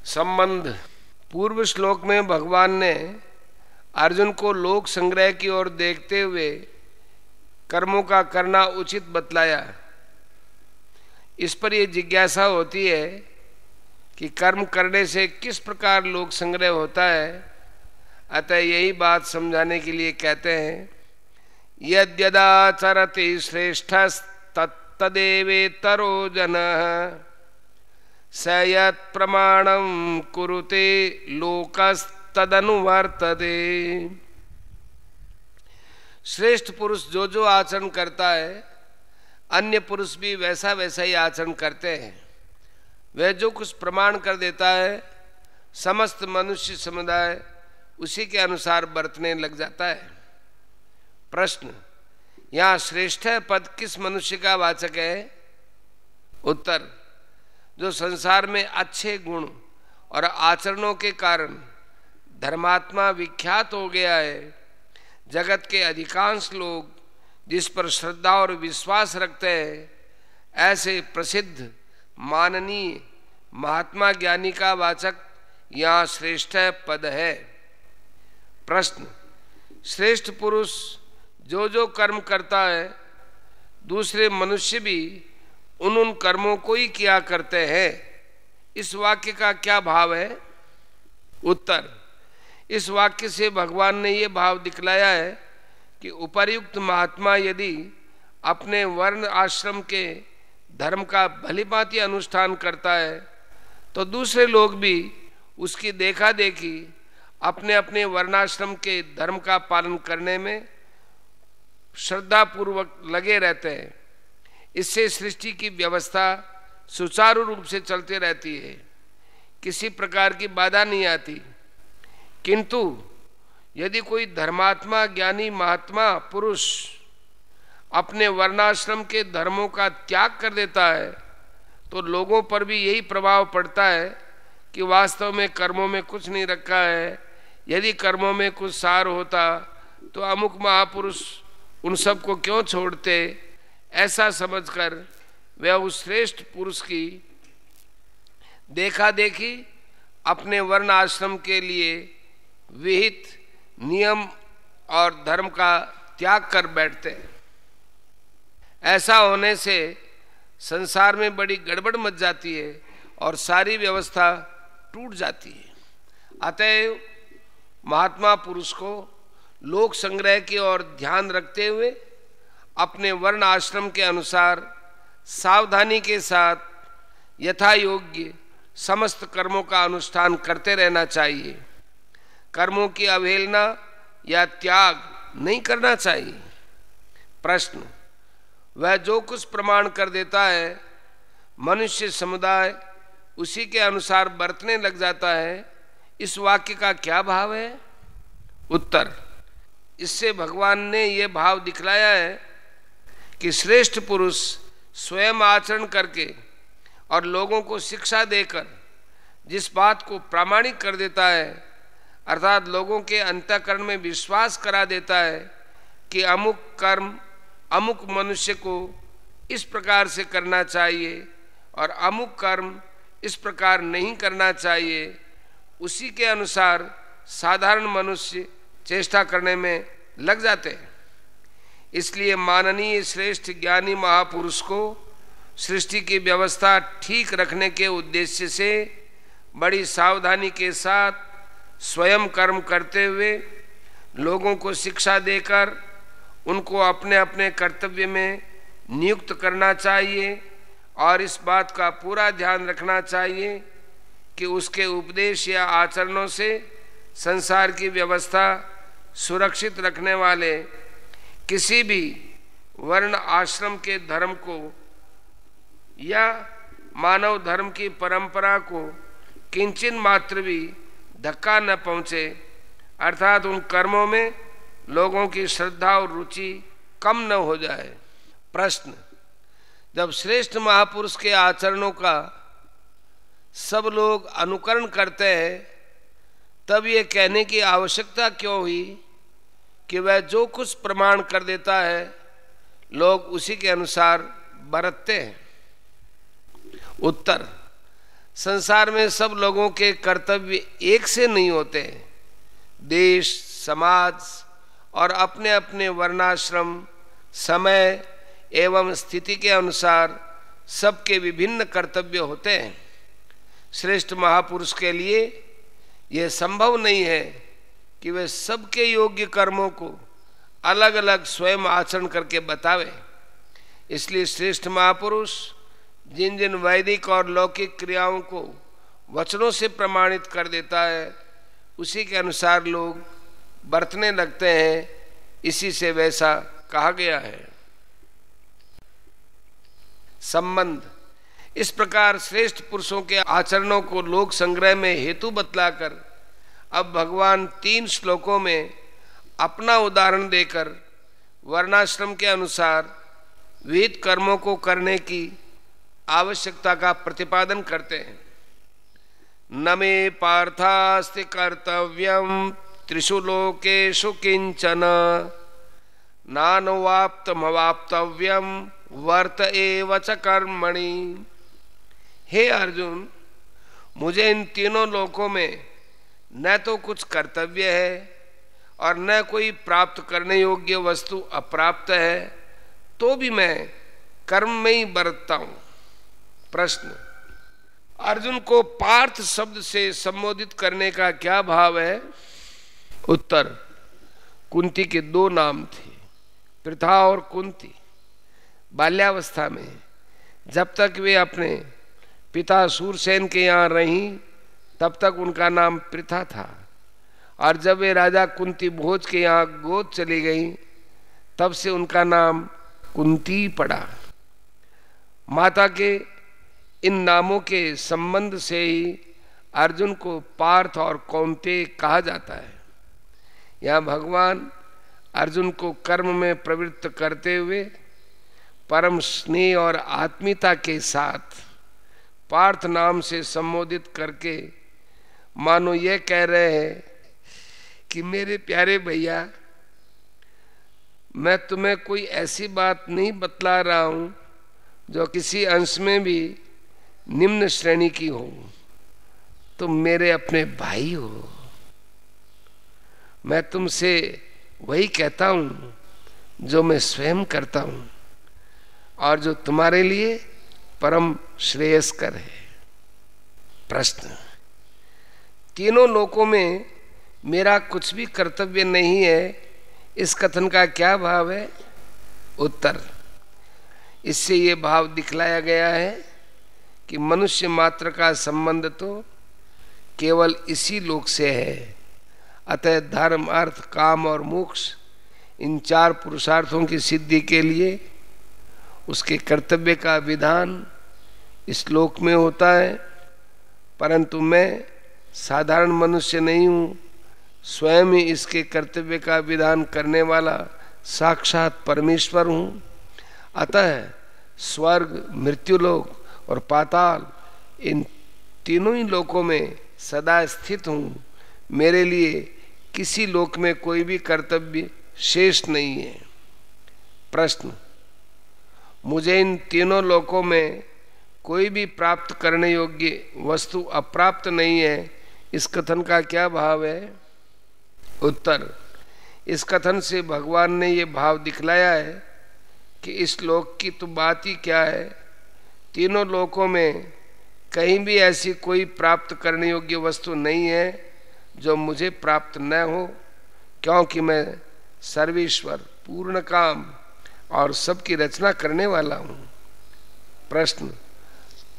संबंध। पूर्व श्लोक में भगवान ने अर्जुन को लोक संग्रह की ओर देखते हुए कर्मों का करना उचित बतलाया। इस पर यह जिज्ञासा होती है कि कर्म करने से किस प्रकार लोक संग्रह होता है। अतः यही बात समझाने के लिए कहते हैं, यद्यदाचरति श्रेष्ठस्तत्तदेवेतरो जनः स यत्प्रमाणं कुरुते लोकस्तदनुवर्तते। श्रेष्ठ पुरुष जो जो आचरण करता है, अन्य पुरुष भी वैसा वैसा ही आचरण करते हैं। वह जो कुछ प्रमाण कर देता है, समस्त मनुष्य समुदाय उसी के अनुसार बरतने लग जाता है। प्रश्न, यहाँ श्रेष्ठ पद किस मनुष्य का वाचक है? उत्तर, जो संसार में अच्छे गुण और आचरणों के कारण धर्मात्मा विख्यात हो गया है। जगत के अधिकांश लोग जिस पर श्रद्धा और विश्वास रखते हैं, ऐसे प्रसिद्ध माननीय महात्मा ज्ञानी का वाचक यहाँ श्रेष्ठ पद है। प्रश्न, श्रेष्ठ पुरुष जो जो कर्म करता है, दूसरे मनुष्य भी उन कर्मों को ही किया करते हैं। इस वाक्य का क्या भाव है? उत्तर, इस वाक्य से भगवान ने ये भाव दिखलाया है कि उपर्युक्त महात्मा यदि अपने वर्ण आश्रम के धर्म का भलीभांति अनुष्ठान करता है, तो दूसरे लोग भी उसकी देखा देखी अपने अपने वर्णाश्रम के धर्म का पालन करने में श्रद्धापूर्वक लगे रहते हैं। इससे सृष्टि की व्यवस्था सुचारू रूप से चलती रहती है, किसी प्रकार की बाधा नहीं आती। किंतु यदि कोई धर्मात्मा ज्ञानी महात्मा पुरुष अपने वर्णाश्रम के धर्मों का त्याग कर देता है, तो लोगों पर भी यही प्रभाव पड़ता है कि वास्तव में कर्मों में कुछ नहीं रखा है। यदि कर्मों में कुछ सार होता तो अमुक महापुरुष उन सब को क्यों छोड़ते, ऐसा समझकर वे उस श्रेष्ठ पुरुष की देखा देखी अपने वर्ण आश्रम के लिए विहित नियम और धर्म का त्याग कर बैठते हैं। ऐसा होने से संसार में बड़ी गड़बड़ मच जाती है और सारी व्यवस्था टूट जाती है। अतएव महात्मा पुरुष को लोक संग्रह की ओर ध्यान रखते हुए अपने वर्ण आश्रम के अनुसार सावधानी के साथ यथा योग्य समस्त कर्मों का अनुष्ठान करते रहना चाहिए। कर्मों की अवहेलना या त्याग नहीं करना चाहिए। प्रश्न, वह जो कुछ प्रमाण कर देता है, मनुष्य समुदाय उसी के अनुसार बरतने लग जाता है। इस वाक्य का क्या भाव है? उत्तर, इससे भगवान ने यह भाव दिखलाया है कि श्रेष्ठ पुरुष स्वयं आचरण करके और लोगों को शिक्षा देकर जिस बात को प्रामाणिक कर देता है, अर्थात लोगों के अंतःकरण में विश्वास करा देता है कि अमुक कर्म अमुक मनुष्य को इस प्रकार से करना चाहिए और अमुक कर्म इस प्रकार नहीं करना चाहिए, उसी के अनुसार साधारण मनुष्य चेष्टा करने में लग जाते हैं। इसलिए माननीय श्रेष्ठ ज्ञानी महापुरुष को सृष्टि की व्यवस्था ठीक रखने के उद्देश्य से बड़ी सावधानी के साथ स्वयं कर्म करते हुए लोगों को शिक्षा देकर उनको अपने अपने कर्तव्य में नियुक्त करना चाहिए और इस बात का पूरा ध्यान रखना चाहिए कि उसके उपदेश या आचरणों से संसार की व्यवस्था सुरक्षित रखने वाले किसी भी वर्ण आश्रम के धर्म को या मानव धर्म की परंपरा को किंचित मात्र भी धक्का न पहुँचे, अर्थात उन कर्मों में लोगों की श्रद्धा और रुचि कम न हो जाए। प्रश्न, जब श्रेष्ठ महापुरुष के आचरणों का सब लोग अनुकरण करते हैं, तब ये कहने की आवश्यकता क्यों हुई कि वह जो कुछ प्रमाण कर देता है, लोग उसी के अनुसार बरतते हैं? उत्तर, संसार में सब लोगों के कर्तव्य एक से नहीं होते। देश, समाज और अपने अपने वर्णाश्रम, समय एवं स्थिति के अनुसार सबके विभिन्न कर्तव्य होते हैं। श्रेष्ठ महापुरुष के लिए यह संभव नहीं है कि वे सबके योग्य कर्मों को अलग अलग स्वयं आचरण करके बतावे। इसलिए श्रेष्ठ महापुरुष जिन जिन वैदिक और लौकिक क्रियाओं को वचनों से प्रमाणित कर देता है, उसी के अनुसार लोग बरतने लगते हैं। इसी से वैसा कहा गया है। संबंध। इस प्रकार श्रेष्ठ पुरुषों के आचरणों को लोक संग्रह में हेतु बतलाकर अब भगवान 3 श्लोकों में अपना उदाहरण देकर वर्णाश्रम के अनुसार विहित कर्मों को करने की आवश्यकता का प्रतिपादन करते हैं। न मे पार्थास्ति कर्तव्यम त्रिषु लोकेषु किंचन नानुवाप्तमवाप्तव्यम वर्त एव च कर्मणि। हे अर्जुन, मुझे इन तीनों लोकों में न तो कुछ कर्तव्य है और न कोई प्राप्त करने योग्य वस्तु अप्राप्त है, तो भी मैं कर्म में ही बरतता हूं। प्रश्न। अर्जुन को पार्थ शब्द से संबोधित करने का क्या भाव है? उत्तर। कुंती के 2 नाम थे, पृथा और कुंती। बाल्यावस्था में जब तक वे अपने पिता सूरसेन के यहाँ रहीं, तब तक उनका नाम पृथा था, और जब वे राजा कुंती भोज के यहाँ गोद चली गई, तब से उनका नाम कुंती पड़ा। माता के इन नामों के संबंध से ही अर्जुन को पार्थ और कौन्तेय कहा जाता है। यहाँ भगवान अर्जुन को कर्म में प्रवृत्त करते हुए परम स्नेह और आत्मीयता के साथ पार्थ नाम से संबोधित करके मानो ये कह रहे हैं कि मेरे प्यारे भैया, मैं तुम्हें कोई ऐसी बात नहीं बतला रहा हूं जो किसी अंश में भी निम्न श्रेणी की हो। तुम मेरे अपने भाई हो। मैं तुमसे वही कहता हूं जो मैं स्वयं करता हूं और जो तुम्हारे लिए परम श्रेयस्कर है। प्रश्न। तीनों लोकों में मेरा कुछ भी कर्तव्य नहीं है, इस कथन का क्या भाव है? उत्तर। इससे ये भाव दिखलाया गया है कि मनुष्य मात्र का संबंध तो केवल इसी लोक से है। अतः धर्म, अर्थ, काम और मोक्ष, इन 4 पुरुषार्थों की सिद्धि के लिए उसके कर्तव्य का विधान इस लोक में होता है। परंतु मैं साधारण मनुष्य नहीं हूँ, स्वयं ही इसके कर्तव्य का विधान करने वाला साक्षात परमेश्वर हूँ। अतः स्वर्ग, मृत्युलोक और पाताल, इन तीनों ही लोकों में सदा स्थित हूँ। मेरे लिए किसी लोक में कोई भी कर्तव्य शेष नहीं है। प्रश्न। मुझे इन तीनों लोकों में कोई भी प्राप्त करने योग्य वस्तु अप्राप्त नहीं है, इस कथन का क्या भाव है? उत्तर। इस कथन से भगवान ने ये भाव दिखलाया है कि इस लोक की तो बात ही क्या है, तीनों लोकों में कहीं भी ऐसी कोई प्राप्त करने योग्य वस्तु नहीं है जो मुझे प्राप्त न हो, क्योंकि मैं सर्वेश्वर, पूर्ण काम और सबकी रचना करने वाला हूँ। प्रश्न।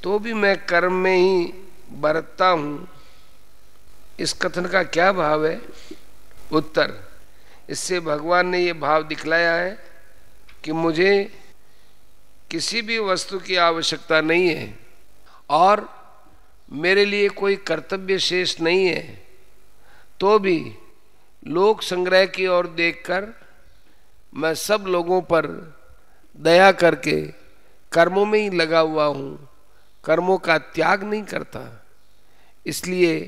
तो भी मैं कर्म में ही बरतता हूँ, इस कथन का क्या भाव है? उत्तर। इससे भगवान ने ये भाव दिखलाया है कि मुझे किसी भी वस्तु की आवश्यकता नहीं है और मेरे लिए कोई कर्तव्य शेष नहीं है, तो भी लोक संग्रह की ओर देखकर मैं सब लोगों पर दया करके कर्मों में ही लगा हुआ हूँ, कर्मों का त्याग नहीं करता। इसलिए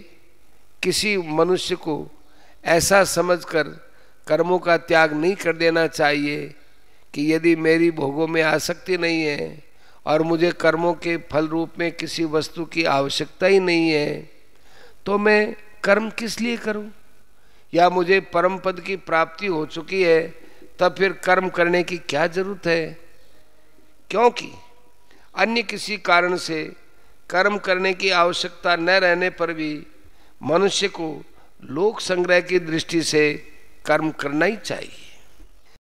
किसी मनुष्य को ऐसा समझकर कर्मों का त्याग नहीं कर देना चाहिए कि यदि मेरी भोगों में आसक्ति नहीं है और मुझे कर्मों के फल रूप में किसी वस्तु की आवश्यकता ही नहीं है, तो मैं कर्म किस लिए करूं? या मुझे परम पद की प्राप्ति हो चुकी है, तब फिर कर्म करने की क्या जरूरत है? क्योंकि अन्य किसी कारण से कर्म करने की आवश्यकता न रहने पर भी मनुष्य को लोक संग्रह की दृष्टि से कर्म करना ही चाहिए।